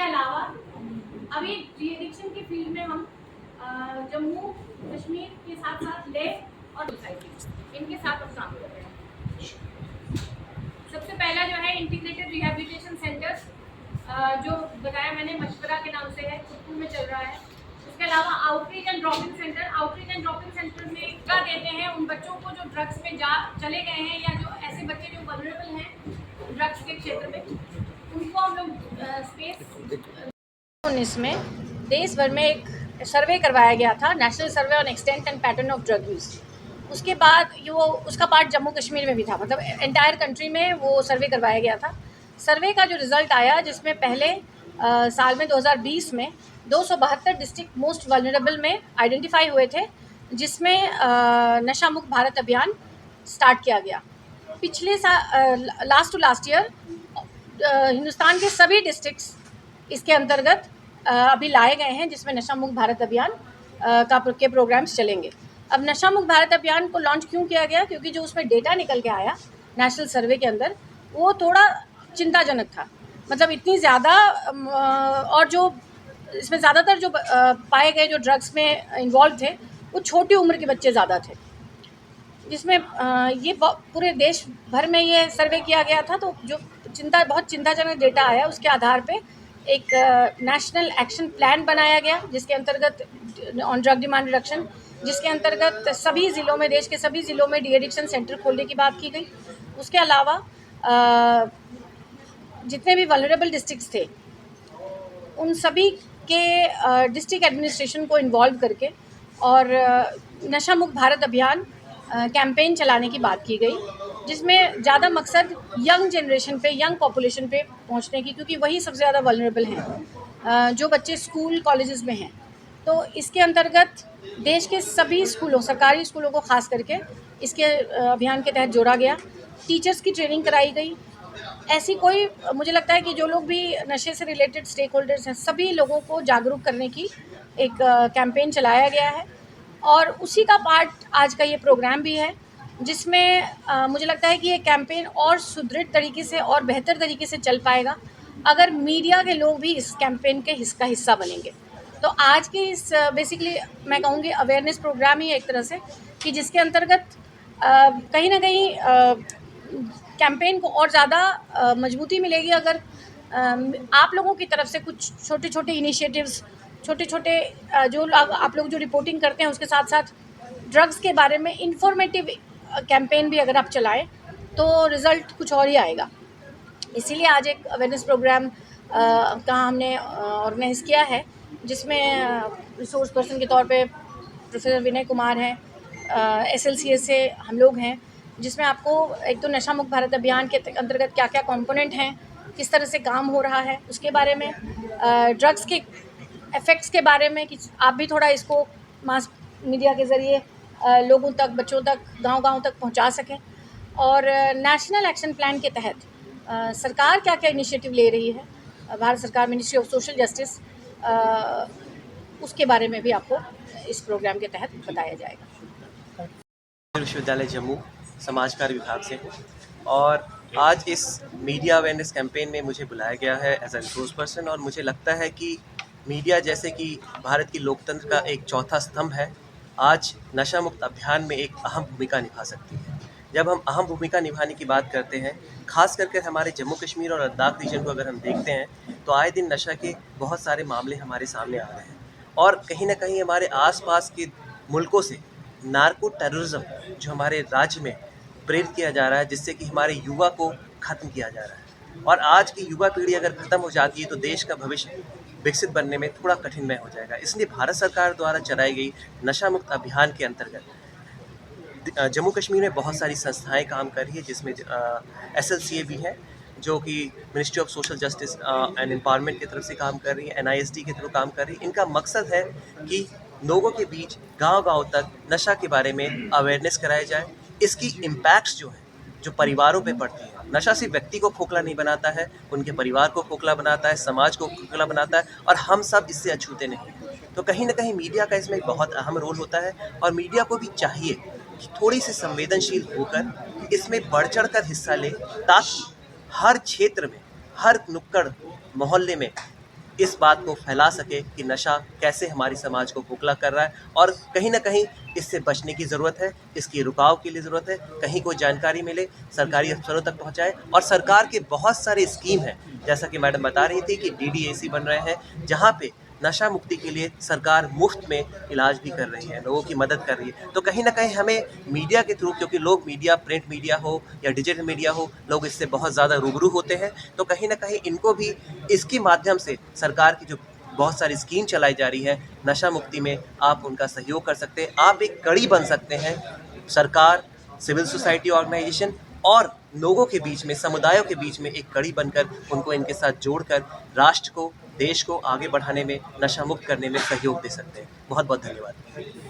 इसके अलावा अभी डी एडिक्शन की फील्ड में हम जम्मू कश्मीर के साथ साथ लेह और सोसाइटी इनके साथ हम काम कर रहे हैं। सबसे पहला जो है इंटीग्रेटेड रिहैबिलिटेशन सेंटर्स, जो बताया मैंने मशवरा के नाम से है, कुट्टू में चल रहा है। उसके अलावा आउटरीच एंड ड्रॉपिंग सेंटर में क्या देते हैं उन बच्चों को जो ड्रग्स में चले गए हैं या जो ऐसे बच्चे जो वल्नरेबल हैं ड्रग्स के क्षेत्र में, उनको हम लोग स्पेस। 19 में देश भर में एक सर्वे करवाया गया था, national survey on extent and pattern of drug use. उसके बाद वो उसका पार्ट जम्मू कश्मीर में भी था, मतलब एंटायर कंट्री में वो सर्वे करवाया गया था। सर्वे का जो रिज़ल्ट आया, जिसमें पहले साल में 2020 में 272 डिस्ट्रिक्ट मोस्ट वल्नरेबल में आइडेंटिफाई हुए थे, जिसमें नशा मुक्त भारत अभियान स्टार्ट किया गया। पिछले last two last year Hindustan के सभी डिस्ट्रिक्ट्स इसके अंतर्गत अभी लाए गए हैं, जिसमें नशा मुक्त भारत अभियान के प्रोग्राम्स चलेंगे। अब नशा मुक्त भारत अभियान को लॉन्च क्यों किया गया? क्योंकि जो उसमें डेटा निकल के आया नेशनल सर्वे के अंदर, वो थोड़ा चिंताजनक था। मतलब इतनी ज़्यादा, और जो इसमें ज़्यादातर जो पाए गए जो ड्रग्स में इन्वॉल्व थे वो छोटी उम्र के बच्चे ज़्यादा थे, जिसमें ये पूरे देश भर में ये सर्वे किया गया था। तो जो बहुत चिंताजनक डेटा आया, उसके आधार पे एक नेशनल एक्शन प्लान बनाया गया, जिसके अंतर्गत ऑन ड्रग डिमांड रिडक्शन, जिसके अंतर्गत सभी ज़िलों में, देश के सभी ज़िलों में डी एडिक्शन सेंटर खोलने की बात की गई। उसके अलावा जितने भी वल्नरेबल डिस्ट्रिक्ट्स थे उन सभी के डिस्ट्रिक्ट एडमिनिस्ट्रेशन को इन्वॉल्व करके और नशा मुक्त भारत अभियान कैंपेन चलाने की बात की गई, जिसमें ज़्यादा मकसद यंग जनरेशन पे, यंग पॉपुलेशन पे पहुंचने की, क्योंकि वही सबसे ज़्यादा वल्नरेबल हैं, जो बच्चे स्कूल कॉलेजेस में हैं। तो इसके अंतर्गत देश के सभी स्कूलों, सरकारी स्कूलों को खास करके इसके अभियान के तहत जोड़ा गया। टीचर्स की ट्रेनिंग कराई गई। ऐसी कोई, मुझे लगता है कि जो लोग भी नशे से रिलेटेड स्टेक होल्डर्स हैं, सभी लोगों को जागरूक करने की एक कैंपेन चलाया गया है, और उसी का पार्ट आज का ये प्रोग्राम भी है, जिसमें मुझे लगता है कि ये कैंपेन और सुदृढ़ तरीके से और बेहतर तरीके से चल पाएगा अगर मीडिया के लोग भी इस कैंपेन के हिस्सा बनेंगे। तो आज की इस बेसिकली मैं कहूँगी अवेयरनेस प्रोग्राम ही एक तरह से, कि जिसके अंतर्गत कहीं ना कहीं कैंपेन को और ज़्यादा मजबूती मिलेगी अगर आप लोगों की तरफ से कुछ छोटे छोटे इनिशिएटिव्स, छोटे छोटे जो आप लोग जो रिपोर्टिंग करते हैं, उसके साथ साथ ड्रग्स के बारे में इंफॉर्मेटिव कैंपेन भी अगर आप चलाएं तो रिज़ल्ट कुछ और ही आएगा। इसीलिए आज एक अवेयरनेस प्रोग्राम का हमने ऑर्गेनाइज़ किया है, जिसमें रिसोर्स पर्सन के तौर पे प्रोफेसर विनय कुमार हैं, SLCS से हम लोग हैं, जिसमें आपको एक तो नशा मुक्त भारत अभियान के अंतर्गत क्या क्या कंपोनेंट हैं, किस तरह से काम हो रहा है, उसके बारे में, ड्रग्स के इफ़ेक्ट्स के बारे में, कि आप भी थोड़ा इसको मास मीडिया के ज़रिए लोगों तक, बच्चों तक, गांव-गांव तक पहुंचा सकें, और नेशनल एक्शन प्लान के तहत सरकार क्या क्या इनिशिएटिव ले रही है, भारत सरकार, मिनिस्ट्री ऑफ सोशल जस्टिस, उसके बारे में भी आपको इस प्रोग्राम के तहत बताया जाएगा। विश्वविद्यालय जम्मू समाज कार्य विभाग से हूँ, और आज इस मीडिया अवेयरनेस कैंपेन में मुझे बुलाया गया है एज ए रिसोर्स पर्सन। और मुझे लगता है कि मीडिया, जैसे कि भारत की लोकतंत्र का एक चौथा स्तंभ है, आज नशा मुक्त अभियान में एक अहम भूमिका निभा सकती है। जब हम अहम भूमिका निभाने की बात करते हैं, खास करके हमारे जम्मू कश्मीर और लद्दाख रीजन को अगर हम देखते हैं, तो आए दिन नशा के बहुत सारे मामले हमारे सामने आ रहे हैं, और कहीं ना कहीं हमारे आसपास के मुल्कों से नार्को टेररिज्म जो हमारे राज्य में प्रेरित किया जा रहा है, जिससे कि हमारे युवा को ख़त्म किया जा रहा है। और आज की युवा पीढ़ी अगर ख़त्म हो जाती है तो देश का भविष्य विकसित बनने में थोड़ा कठिनमय हो जाएगा। इसलिए भारत सरकार द्वारा चलाई गई नशा मुक्त अभियान के अंतर्गत जम्मू कश्मीर में बहुत सारी संस्थाएं काम कर रही है, जिसमें SLCA भी है, जो कि ministry of social justice and empowerment की तरफ से काम कर रही है, NIST के थ्रू काम कर रही है। इनका मकसद है कि लोगों के बीच गांव-गांव तक नशा के बारे में अवेयरनेस कराया जाए, इसकी इम्पैक्ट्स जो है, जो परिवारों पे पड़ती है। नशा सिर्फ व्यक्ति को खोखला नहीं बनाता है, उनके परिवार को खोखला बनाता है, समाज को खोखला बनाता है, और हम सब इससे अछूते नहीं। तो कहीं ना कहीं मीडिया का इसमें बहुत अहम रोल होता है, और मीडिया को भी चाहिए कि थोड़ी सी संवेदनशील होकर इसमें बढ़ चढ़ कर हिस्सा ले, ताकि हर क्षेत्र में, हर नुक्कड़ मोहल्ले में इस बात को फैला सके कि नशा कैसे हमारी समाज को खोखला कर रहा है और कहीं ना कहीं इससे बचने की ज़रूरत है, इसकी रुकाव के लिए ज़रूरत है। कहीं कोई जानकारी मिले, सरकारी अफसरों तक पहुंचाए। और सरकार के बहुत सारे स्कीम हैं, जैसा कि मैडम बता रही थी कि डीडीएसी बन रहे हैं, जहां पे नशा मुक्ति के लिए सरकार मुफ्त में इलाज भी कर रही है, लोगों की मदद कर रही है। तो कहीं ना कहीं हमें मीडिया के थ्रू, क्योंकि लोग मीडिया, प्रिंट मीडिया हो या डिजिटल मीडिया हो, लोग इससे बहुत ज़्यादा रूबरू होते हैं, तो कहीं ना कहीं इनको भी इसके माध्यम से सरकार की जो बहुत सारी स्कीम चलाई जा रही है नशा मुक्ति में, आप उनका सहयोग कर सकते हैं। आप एक कड़ी बन सकते हैं, सरकार, सिविल सोसाइटी ऑर्गेनाइजेशन और लोगों के बीच में, समुदायों के बीच में एक कड़ी बनकर उनको इनके साथ जोड़कर राष्ट्र को, देश को आगे बढ़ाने में, नशा मुक्त करने में सहयोग दे सकते हैं। बहुत बहुत धन्यवाद।